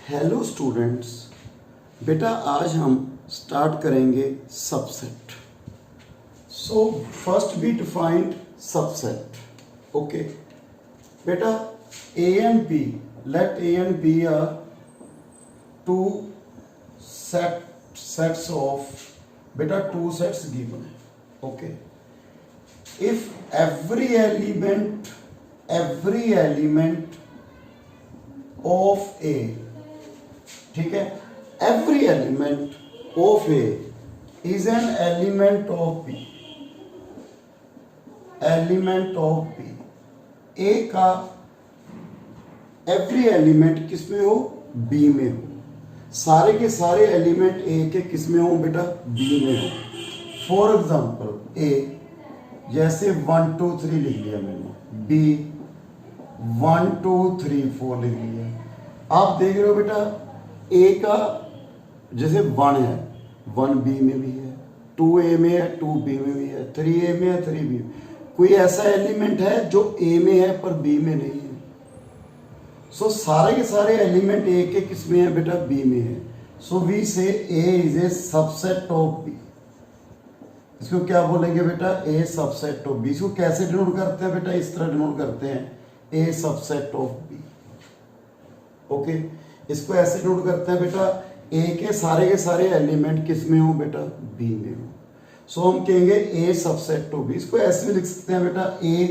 Hello students, बेटा आज हम स्टार्ट करेंगे subset. So first we defined subset. Okay बेटा, A and B, let A and B are two sets of, बेटा two sets given है। Okay, if every element of A, ठीक है, every element of A is an element of B, element of B, A का every element किस में हो, B में हो। सारे के सारे एलिमेंट ए के किस में हो बेटा, बी में हो। फॉर एग्जाम्पल ए, जैसे 1 2 3 लिख लिया मैंने, बी 1 2 3 4 लिख लिया। आप देख रहे हो बेटा ए का जैसे 1 है, 1 बी में भी है, 2 ए में है, 2 बी में भी है, 3 ए में है, 3 बी में। कोई ऐसा एलिमेंट है जो ए में है पर बी में नहीं है। सो सारे के सारे एलिमेंट ए के किस में है बेटा, बी में है। So we say A is a subset of B. इसको क्या बोलेंगे बेटा, ए सबसेट ऑफ बी। इसको कैसे डिनोट करते हैं बेटा, इस तरह डिनोट करते हैं, ए सबसेट ऑफ बी। ओके, इसको ऐसे नोट करते हैं बेटा, ए के सारे एलिमेंट किस में हो बेटा, बी में हो। सो हम कहेंगे ए सबसेट ऑफ बी। इसको ऐसे भी लिख सकते हैं बेटा, ए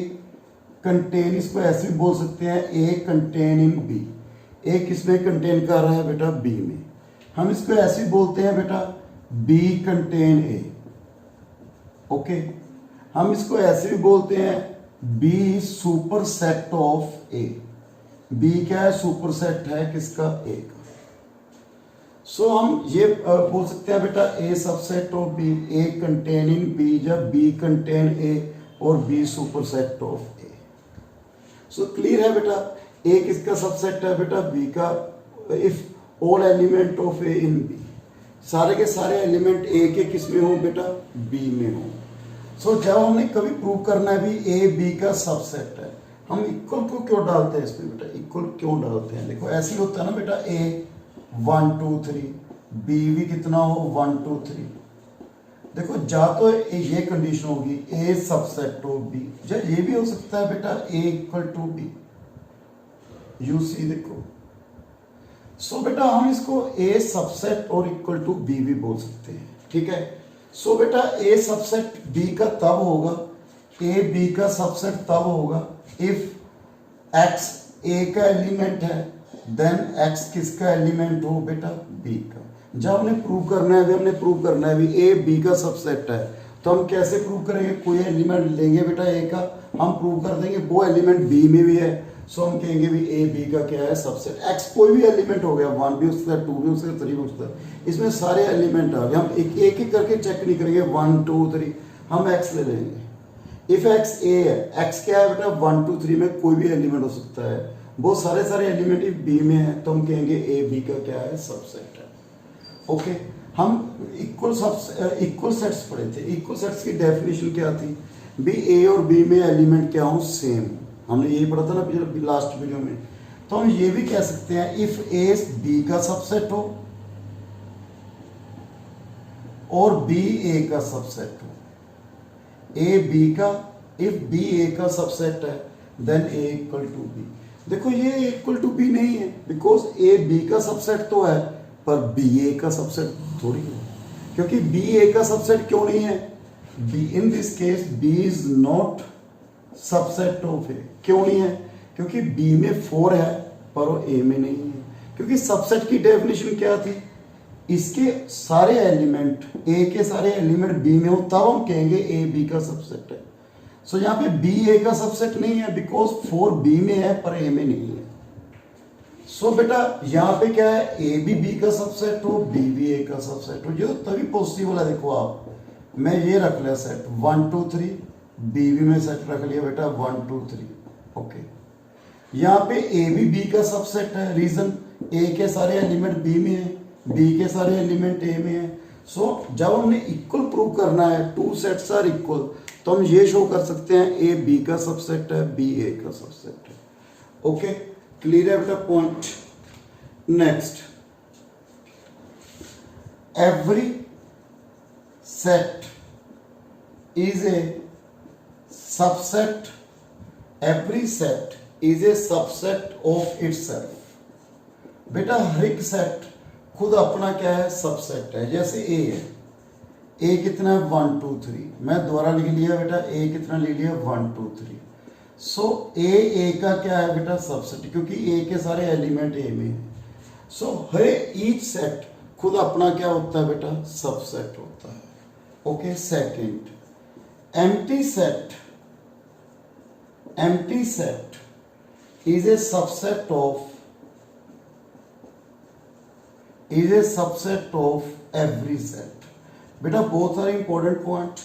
कंटेन, इसको ऐसे भी बोल सकते हैं ए कंटेन इन बी। ए किस में कंटेन कर रहा है बेटा, बी में। हम इसको ऐसे भी बोलते हैं बेटा, बी कंटेन ए। ओके, हम इसको ऐसे भी बोलते हैं, B superset of A. B क्या है, सुपर सेट है किसका, ए का। सो हम ये बोल सकते हैं बेटा, A subset of B, A contain in B, जब बी कंटेन ए और B superset of A. So clear है बेटा, ए किसका सबसेट है बेटा, बी का। If all element of A in B, सारे के सारे एलिमेंट ए के किस में हो बेटा, बी में हो। सो जब हमने कभी प्रूव करना है भी ए बी का सबसेट है, हम इक्वल को क्यों डालते हैं इसमें बेटा, इक्वल क्यों डालते हैं, देखो ऐसे ही होता है ना बेटा, ए 1 2 3, बी भी कितना हो 1 2 3। देखो जा तो ये कंडीशन होगी ए सबसेट ऑफ बी, या ये भी हो सकता है बेटा ए equal to B. You see देखो, सो बेटा हम इसको ए सबसेट और इक्वल टू बी भी बोल सकते हैं, ठीक है। सो बेटा ए सबसेट बी का तब होगा, ए बी का सबसेट तब होगा इफ एक्स ए का एलिमेंट है, देन एक्स किसका एलिमेंट हो बेटा, बी का। जब हमने प्रूव करना है, हमने प्रूव करना है भी ए बी का सबसेट है, तो हम कैसे प्रूव करेंगे, कोई एलिमेंट लेंगे बेटा ए का, हम प्रूव कर देंगे वो एलिमेंट बी में भी है। सो हम कहेंगे भी ए बी का क्या है, सबसेट। एक्स कोई भी एलिमेंट हो गया, 1 भी हो सकता है, 2 भी हो सकता है, 3 भी हो सकता है, इसमें सारे एलिमेंट आ गए। हम एक एक करके चेक नहीं करेंगे 1 2 3, हम एक्स ले लेंगे। इफ एक्स ए है, एक्स क्या है बेटा 1 2 3 में कोई भी एलिमेंट हो सकता है, वो सारे एलिमेंट इफ बी में है, तो हम कहेंगे ए बी का क्या है, सबसेट है। ओके, हम इक्वल सेट्स पढ़े थे। इक्वल सेट्स की डेफिनेशन क्या थी, बी ए और बी में एलिमेंट क्या हो, सेम। हमने यही पढ़ा था ना पिछले लास्ट वीडियो में। तो हम ये भी कह सकते हैं इफ ए बी का सबसेट हो और बी ए का सबसेट हो, ए बी का, इफ बी ए का सबसेट है then A equal to B. देखो ये इक्वल टू बी नहीं है, बिकॉज ए बी का सबसेट तो है पर बी ए का सबसेट थोड़ी है। क्योंकि बी ए का सबसेट क्यों नहीं है, B in this case B is not subset of A. क्यों नहीं है, क्योंकि बी में 4 है पर वो ए में नहीं है। क्योंकि सबसेट की डेफिनेशन क्या थी, इसके सारे एलिमेंट, ए के सारे एलिमेंट बी में हो, तब हम कहेंगे ए बी का सबसेट है। सो यहाँ पे बी ए का सबसेट नहीं है, बिकॉज 4 बी में है पर ए में नहीं है। सो बेटा यहाँ पे क्या है, ए बी का सबसेट हो, बी भी ए का सबसेट हो, ये तभी पॉसिबल है। देखो आप, मैं ये रख लिया सेट 1 2 3, बी भी में सेट रख लिया बेटा 1 2 3। ओके, यहाँ पे ए बी का सबसेट है, रीजन ए के सारे एलिमेंट बी में है, बी के सारे एलिमेंट ए में है। सो जब हमने इक्वल प्रूव करना है, टू सेट्स आर इक्वल, तो हम ये शो कर सकते हैं ए बी का सबसेट है, बी ए का सबसेट है। ओके, क्लियर है बेटा point. Next, every set is a subset, every set is a subset of itself। बेटा हर एक सेट खुद अपना क्या है, सबसेट है। जैसे ए है, ए कितना है 1 2 3, मैं दोबारा लिख लिया बेटा, ए कितना ले लिया 1 2 3। सो ए का क्या है बेटा, सबसेट, क्योंकि ए के सारे एलिमेंट ए में है। सो हर ईच सेट खुद अपना क्या होता है बेटा, सबसेट होता है। Okay, second, empty set is a subset of every set। बेटा both are important point।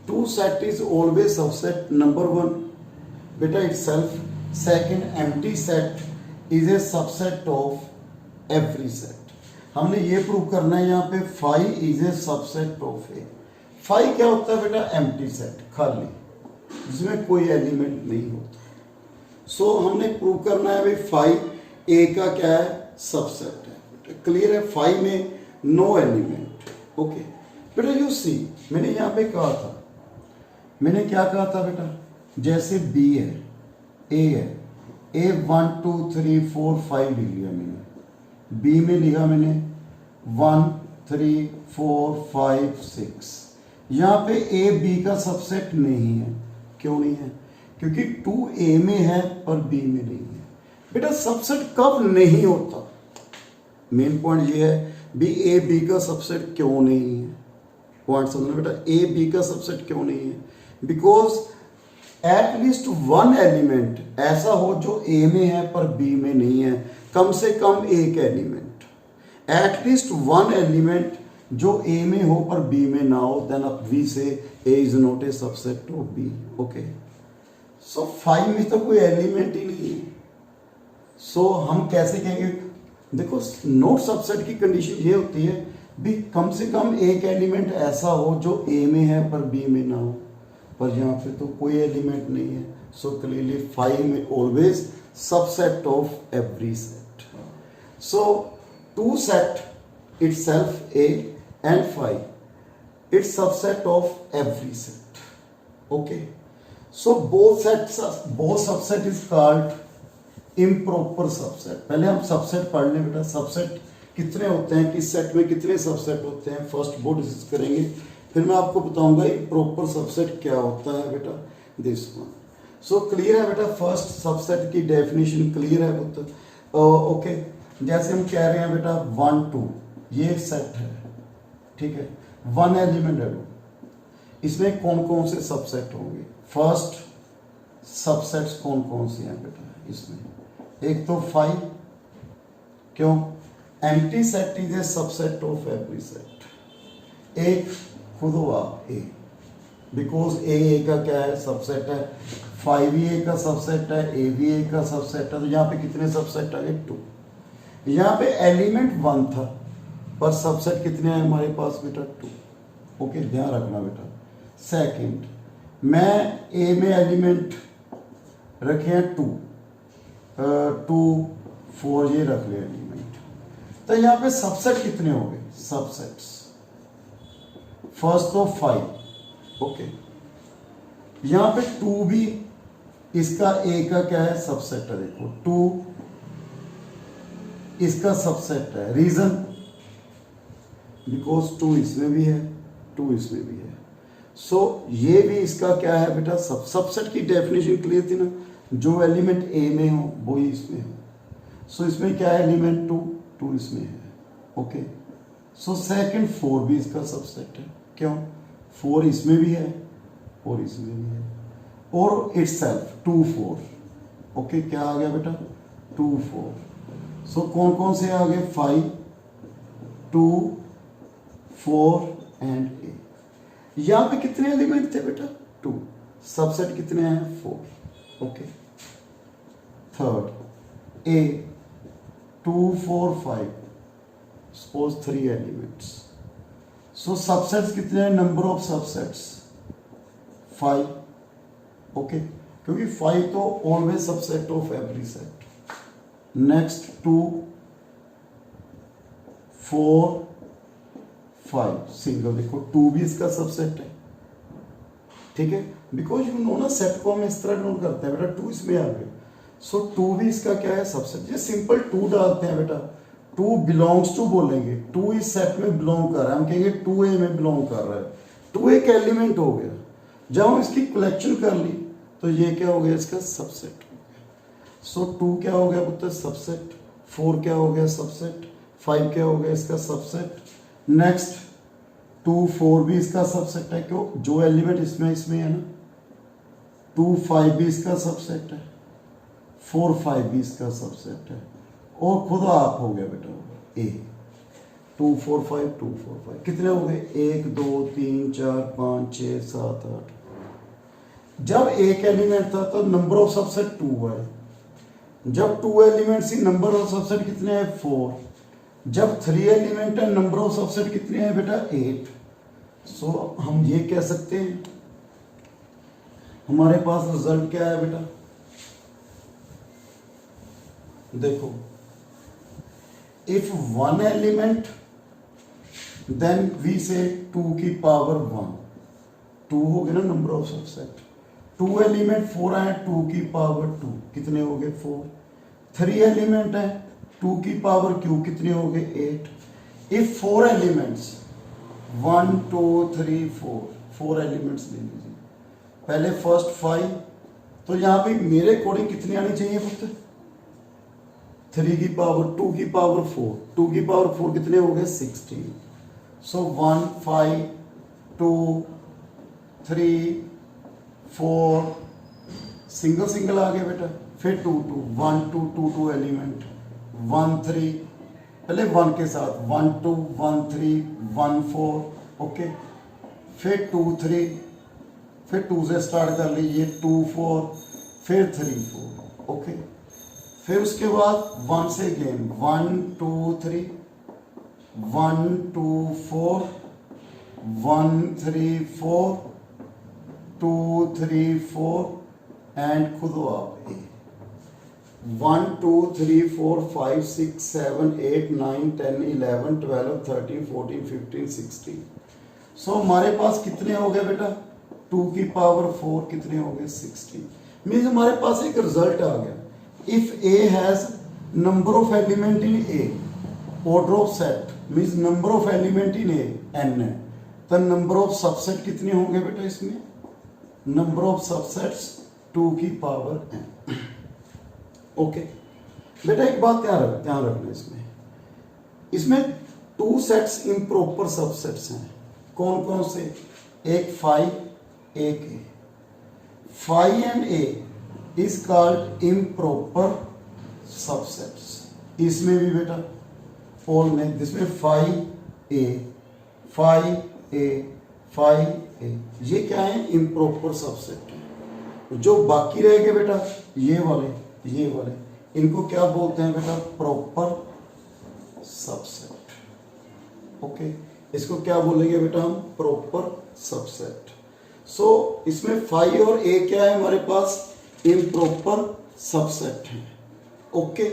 Two set is always subset number one बेटा itself। Second, empty set is a subset of every set। हमने ये prove करना है यहाँ पे, phi is a subset of A। Phi क्या होता है बेटा, एम्प्टी सेट, खाली, जिसमें कोई एलिमेंट नहीं होता। सो हमने प्रूव करना है भाई फाई ए का क्या है, सबसेट है। क्लियर है, फाई में नो एलिमेंट। ओके बेटा, यू सी मैंने यहाँ पे कहा था, मैंने क्या कहा था बेटा, जैसे बी है, ए है, ए 1 2 3 4 5 लिख लिया मैंने, बी में लिखा मैंने 1 3 4 5 6। यहाँ पे ए बी का सबसेट नहीं है। क्यों नहीं है, क्योंकि 2 ए में है पर बी में नहीं है। बेटा सबसेट कब नहीं होता, मेन पॉइंट ये है बी ए बी का सबसेट क्यों नहीं है। पॉइंट समझना बेटा, ए बी का सबसेट क्यों नहीं है, बिकॉज एटलीस्ट वन एलिमेंट ऐसा हो जो ए में है पर बी में नहीं है, कम से कम एक एलिमेंट, एटलीस्ट वन एलिमेंट जो ए में हो पर बी में ना हो, then we say A is not a subset of B. Okay, so 5 में तो कोई एलिमेंट ही नहीं है। सो हम कैसे कहेंगे, देखो नॉट सबसेट की कंडीशन ये होती है भी कम से कम एक एलिमेंट ऐसा हो जो ए में है पर बी में ना हो, पर यहाँ पे तो कोई एलिमेंट नहीं है। सो क्लियरली 5 में always subset of every set. So 2 set itself A and phi, it's subset of every set। okay, so both subset is called improper subset। पहले हम सबसेट पढ़ लें बेटा, सबसेट कितने होते हैं, किस सेट में कितने सबसेट होते हैं, फर्स्ट वो डिस्कस करेंगे, फिर मैं आपको बताऊंगा improper सबसेट क्या होता है बेटा, दिस वन। सो क्लियर है बेटा, फर्स्ट सबसेट की डेफिनेशन क्लियर है पुत्र। ओके, जैसे हम कह रहे हैं बेटा 1 2, ये सेट है, ठीक है, 1 एलिमेंट है, इसमें कौन कौन से सबसेट होंगे, फर्स्ट सबसेट्स कौन कौन से हैं बेटा इसमें, एक तो 5, क्यों, empty set is a subset of every set. एक खुद हुआ ए, बिकॉज ए का क्या है, सबसेट है, 5 भी ए का सबसेट है, ए भी ए का सबसेट है, तो यहाँ पे कितने सबसेट आ गए, 2। यहाँ पे एलिमेंट 1 था पर सबसेट कितने हैं हमारे पास बेटा, 2। ओके, ध्यान रखना बेटा। सेकंड, मैं ए में एलिमेंट रखे हैं 2 2 4, ये रख ले एलिमेंट, तो यहाँ पे सबसेट कितने हो गए, सबसेट्स फर्स्ट तो 5। ओके, यहाँ पे 2 भी इसका ए का क्या है, सबसेट है, देखो 2 इसका सबसेट है, रीजन बिकॉज 2 इसमें भी है, 2 इसमें भी है। सो ये भी इसका क्या है बेटा, सबसेट की डेफिनेशन क्लियर थी ना, जो एलिमेंट ए में हो वो ही इसमें है। सो इसमें क्या है, एलिमेंट 2 इसमें है। ओके, सो सेकंड 4 भी इसका सबसेट है, क्यों, 4 इसमें भी है और इसमें भी है, और इटसेल्फ 2 4। ओके, क्या आ गया बेटा, 2 4। सो कौन कौन से आ गए, 5 2 4 एंड ए। यहाँ पे कितने एलिमेंट थे बेटा, 2, सबसेट कितने हैं, 4। Okay, third A 2 4 5, suppose 3 elements. So subsets कितने हैं, नंबर ऑफ सबसेट्स 5। ओके, क्योंकि 5 तो always subset of every set. Next 2 4 5 single. देखो 2 भी इसका सबसेट है, ठीक है, बिकॉज यू नो ना सेट को हम इस तरह नोट करते हैं बेटा, 2 इसमें आ गए, सो 2 भी इसका क्या है सबसेट। ये सिंपल 2 डालते हैं बेटा, 2 बिलोंग्स टू बोलेंगे, 2 इस सेट में बिलोंग कर रहा है, हम कहेंगे 2A में बिलोंग कर रहा है, 2 एक एलिमेंट हो गया। जब हम इसकी कलेक्शन कर ली तो ये क्या हो गया, इसका सबसेट हो गया। सो 2 क्या हो गया पुत्र, सबसेट, 4 क्या हो गया सबसेट, 5 क्या हो गया इसका सबसेट। नेक्स्ट 2 4 भी इसका सबसेट है, क्यों, जो एलिमेंट इसमें है ना, 2 5 भी इसका सबसेट है, 4 5 भी इसका सबसेट है, और खुद आप हो गया बेटा ए। 2 4 5 2 4 5 कितने हो गए, 1 2 3 4 5 6 7 8। जब एक एलिमेंट था तो नंबर ऑफ सबसेट 2 है, जब 2 एलिमेंट सी नंबर ऑफ सबसेट कितने हैं 4, जब 3 एलिमेंट है नंबर ऑफ सबसेट कितने हैं बेटा 8। सो हम ये कह सकते हैं हमारे पास रिजल्ट क्या है बेटा, देखो, इफ 1 एलिमेंट देन वी से 2 की पावर 1, 2 हो गया ना नंबर ऑफ सबसेट, 2 एलिमेंट 4 है, 2 की पावर 2 कितने हो गए 4, 3 एलिमेंट है 2 की पावर क्यू कितने हो गए 8। इफ 4 एलिमेंट्स 1 2 3 4 एलिमेंट्स ले लीजिए, पहले फर्स्ट 5, तो यहां पे मेरे अकॉर्डिंग कितनी आनी चाहिए पुत्र, 3 की पावर 2 की पावर 4, 2 की पावर 4 कितने हो गए 16। सो 1 5 2 3 4 सिंगल सिंगल आ गया बेटा, फिर 2 2 1 2 2 2 एलिमेंट 1 3, पहले 1 के साथ 1 2 1 3 1 4, ओके, फिर 2 3, फिर 2 से स्टार्ट कर लीजिए 2 4, फिर 3 4, ओके, फिर उसके बाद 1 से अगेन 1 2 3 1 2 4 1 3 4 2 3 4 एंड खुद आप 1 2 3 4 5 6 7 8 9 10 11 12 13 14 15 16। सो हमारे पास कितने हो गए बेटा, 2 की पावर 4 कितने हो गए 16। मीन्स हमारे पास एक रिजल्ट आ गया, if A has number of element in A, order of set means number of element in A n है, तो नंबर ऑफ सबसेट कितने होंगे बेटा इसमें, नंबर ऑफ सबसेट्स 2 की पावर n। ओके बेटा एक बात ध्यान रखना, इसमें 2 सेट्स इम्प्रॉपर सबसेट्स हैं, कौन कौन से, एक 5 एक A, 5 and A is called improper subsets. इसमें भी बेटा ऑल में जिसमें 5A 5A 5A ये क्या है, इम्प्रॉपर सबसेट है। जो बाकी रह गए बेटा ये वाले इनको क्या बोलते हैं बेटा, प्रॉपर सबसेट। ओके, इसको क्या बोलेंगे बेटा हम, प्रॉपर सबसेट। सो इसमें 5 और A क्या है हमारे पास, इम्प्रॉपर सबसेट है। ओके,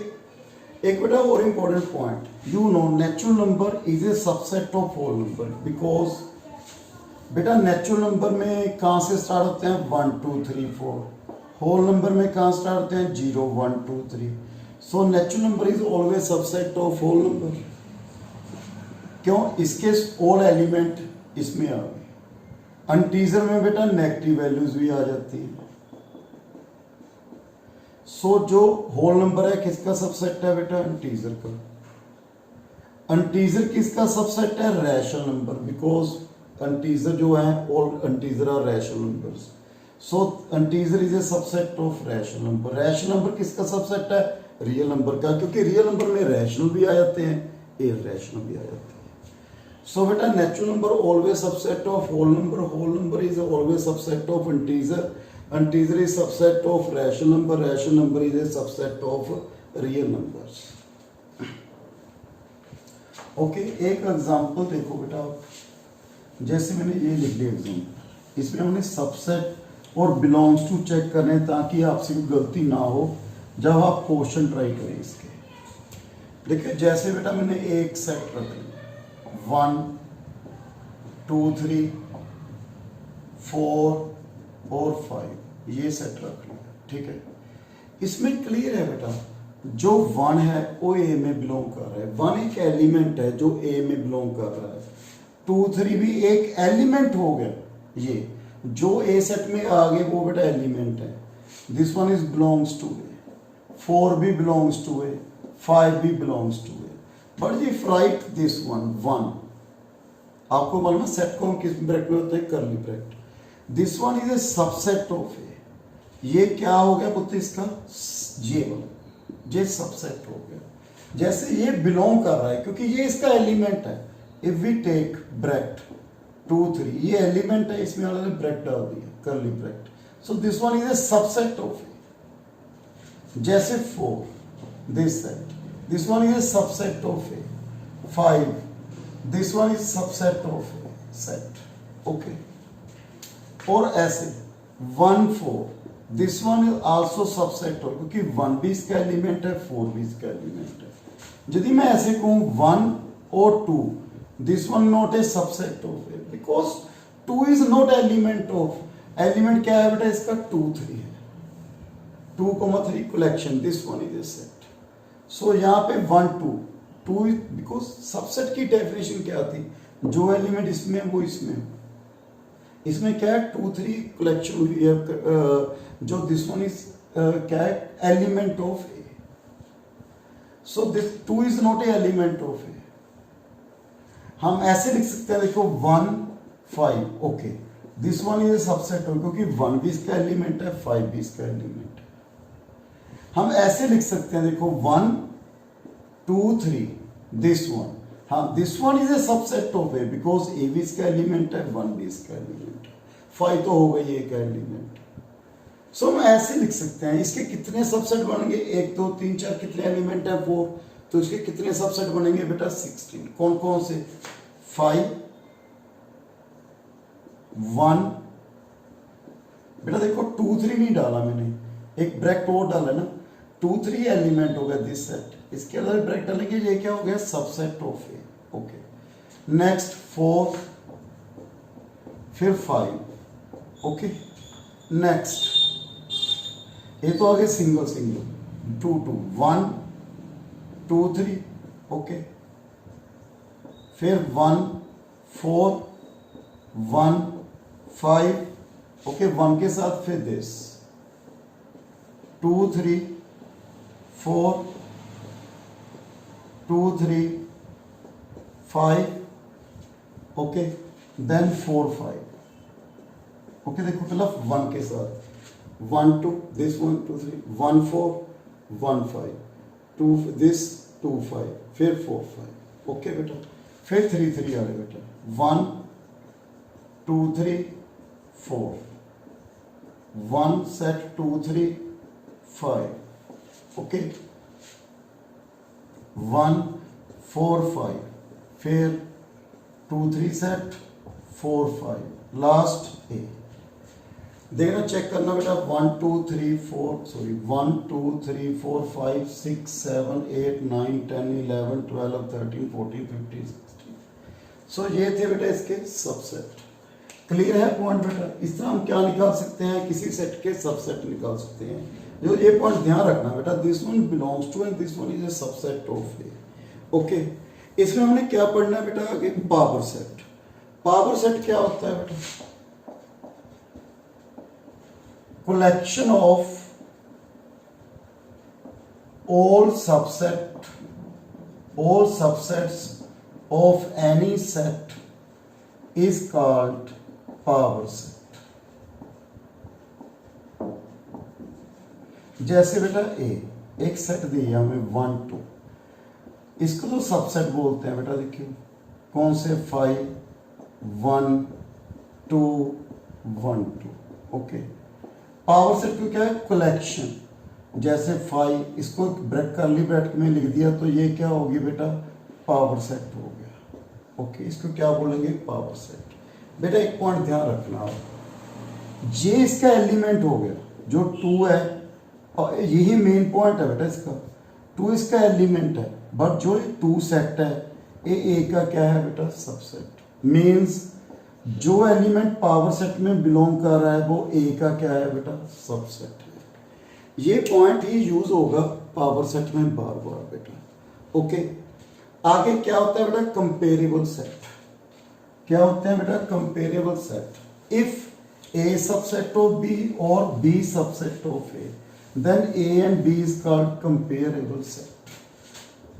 एक बेटा और important point, you know natural number is a subset of whole number, because बेटा नेचुरल नंबर में कहाँ से स्टार्ट होते हैं 1 2 3 4, होल नंबर में कहाँ स्टार्ट होते हैं 0 1 2 3। So natural number is always subset of whole number. क्यों, इसके ऑल एलिमेंट इसमें आ गए। अनटीजर में बेटा नेगेटिव वैल्यूज भी आ जाती हैं। सो जो होल नंबर है किसका सबसेट है बेटा, अनटीजर का। अनटीजर किसका सबसेट है, रैशनल नंबर, बिकॉज अनटीजर जो है all integer are rational numbers. So integer is a subset of rational number. Rational number किसका सबसेट है, रियल नंबर का, क्योंकि रियल नंबर में रैशनल भी आ जाते हैं, इररेशनल भी आ जाते हैं। सो बेटा natural number always subset of whole number is always subset of integer is subset of rational number is a subset of real numbers. Okay, एक एग्जांपल देखो बेटा, जैसे मैंने ये लिख दिया एग्जांपल, इसमें हमने सबसेट और बिलोंग्स टू चेक करने ताकि आपसे कोई गलती ना हो जब आप क्वेश्चन ट्राई करें इसके। देखिए जैसे बेटा मैंने एक सेट रख लिया 1 2 3 4 और 5, ये सेट रख लिया, ठीक है। इसमें क्लियर है बेटा, जो 1 है वो ए में बिलोंग कर रहा है, 1 एक एलिमेंट है जो ए में बिलोंग कर रहा है, 2 3 भी एक एलिमेंट हो गया, ये जो ए सेट में आ गए वो बेटा एलिमेंट है। This one is belongs to A, 4 भी बिलोंग्स टू ए, 5 भी belongs to A, but if write this one 1, आपको मालूम है सेट को हम किस ब्रैकेट में होते हैं, curly bracket. This one is a subset of A, ये क्या हो गया पुत्र इसका, ये वाला, ये सबसेट हो गया। जैसे ये बिलोंग कर रहा है क्योंकि ये इसका एलिमेंट है, इफ वी टेक ब्रैकेट 2 3, ये एलिमेंट है, इसमें वाले ने ब्रैकेट डाल दिया, curly bracket, so this one is a subset of A. जैसे 4, this set, this one is a subset of A. 5, this one is subset of A set, okay. और ऐसे 1 4, this one is also subset of, क्योंकि 1 भी इसका element है, 4 भी इसका element है। यदि मैं ऐसे कहूं 1 और 2, this one not a subset of A, because 2 is not element of, element क्या है बेटा इसका, 2 3 है, 2 3 collection, this one is a set. So यहाँ पे 1 2 इज, बिकॉज सबसेट की डेफिनेशन क्या थी, जो एलिमेंट इसमें वो इसमें, इसमें क्या है 2 3 कलेक्शन हुई है, जो दिस वन इज क्या है, element of A. So this 2 is not a element of A. हम ऐसे लिख सकते हैं, देखो 1 5, okay, this one is a subset of, क्योंकि 1 भी इसका एलिमेंट है, 5 भी इसका एलिमेंट है। हम ऐसे लिख सकते हैं, देखो 1 2 3, दिस वन, हाँ this one is a subset of A, because A भी इसका एलिमेंट है, 1 भी इसका एलिमेंट है, 5 तो हो गई एक एलिमेंट। सो हम ऐसे लिख सकते हैं, इसके कितने सबसेट बनेंगे, 1 2 3 4, कितने एलिमेंट है 4, तो इसके कितने सबसेट बनेंगे बेटा 16। कौन कौन से, 5 1, बेटा देखो 2 3 नहीं डाला मैंने, एक ब्रैकेट और डाला ना, 2 3 एलिमेंट हो गया दिस सेट, इसके अंदर ब्रैकेट डालेंगे, ये क्या हो गया, subset of A, okay. Next 4, फिर 5, ओके। नेक्स्ट ये तो आगे सिंगल सिंगल, 2 2 1 2 3, ओके। फिर 1 4 1 5, ओके, 1 के साथ फिर दिस 2 3 4 2 3 5, ओके, देन 4 5, ओके। देखो पहला 1 के साथ 1 2, दिस 1 2 3, 1 4 1 5, 2 दिस 2 5, फिर 4 5, ओके बेटा। फिर 3 3 आ रहे बेटा, 1 2 3 4, 1 सेट 2 3 5, ओके, 1 4 5, फिर 2 3 सेट 4 5, लास्ट ए। देखना चेक करना बेटा, 1 2 3 4, सॉरी 1 2 3 4 5 6 7 8 9 10 11 12 13 14 15 16। सो ये थे बेटा इसके सबसेट। क्लियर है पॉइंट बेटा? इस तरह हम क्या निकाल सकते हैं, किसी सेट के सबसेट निकाल सकते हैं। जो ये पॉइंट ध्यान रखना बेटा, this one belongs to and this one is a subset of A, okay. इसमें हमने क्या पढ़ना है बेटा आगे, पावर सेट। पावर सेट क्या होता है बेटा, collection of all subsets of any set is called power set। जैसे बेटा एक सेट दिया हमें 1 2, इसको तो सबसेट बोलते हैं बेटा। देखिए कौन से, 5 1 2 1 2, ओके। पावर सेट को क्या है, कलेक्शन। जैसे 5, इसको ब्रैकेट करली ब्रैकेट में लिख दिया तो ये क्या होगी बेटा, पावर सेट हो गया, ओके। इसको क्या बोलेंगे, पावर सेट। बेटा एक पॉइंट ध्यान रखना आप, ये इसका एलिमेंट हो गया जो 2 है, और यही मेन पॉइंट है बेटा इसका। टू इसका एलिमेंट है, बट जो ये टू सेट है ये ए का क्या है बेटा, सबसेट। मींस जो एलिमेंट पावर सेट में बिलोंग कर रहा है वो ए का क्या है बेटा, सबसेट है। ये पॉइंट ही यूज होगा पावर सेट में बार बार बेटा। ओके, आगे क्या होता है बेटा, कंपेरेबल सेट। क्या होते हैं बेटा, comparable set. If A subset of B और B subset of A, then A and B is called comparable set.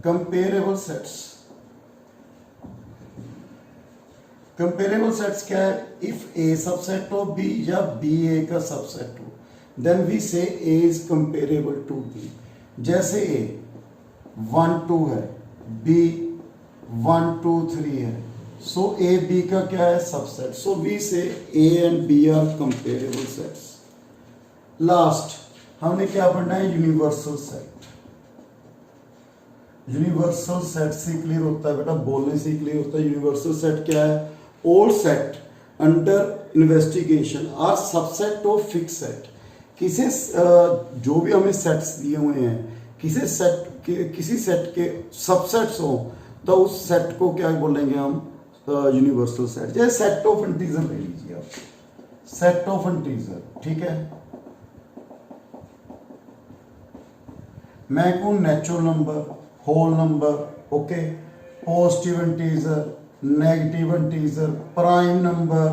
Comparable sets. Comparable sets क्या है, if A subset of B या B A का subset हो, then we say A is comparable to B. जैसे A 1 2 है, B 1 2 3 है, so A B का क्या है, subset. So we say A and B are comparable sets. Last हमने क्या पढ़ना है, यूनिवर्सल सेट। यूनिवर्सल सेट से क्लियर होता है बेटा, बोलने से क्लियर होता है। यूनिवर्सल सेट क्या है, all set under investigation are subset of fix set. किसी जो भी हमें सेट्स दिए हुए हैं, किसी सेट के सबसेट्स हो तो उस सेट को क्या बोलेंगे हम, यूनिवर्सल सेट। जैसे सेट ऑफ इंटीजर ले लीजिए आप, सेट ऑफ इंटीजर, ठीक है। मैं कहूँ natural number, whole number, okay, positive integer, negative integer, prime number,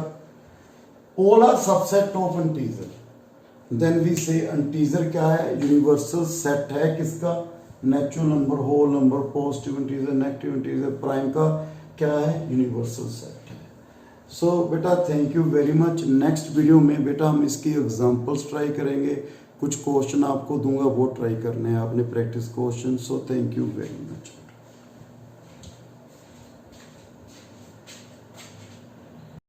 all are subset of integer. Then we say integer क्या है, यूनिवर्सल सेट है किसका, natural number, whole number, positive integer, negative integer, prime का क्या है, universal set है। So बेटा thank you very much. Next video में बेटा हम इसकी एग्जांपल्स ट्राई करेंगे, कुछ क्वेश्चन आपको दूंगा वो ट्राई करने हैं आपने, practice question. So thank you very much.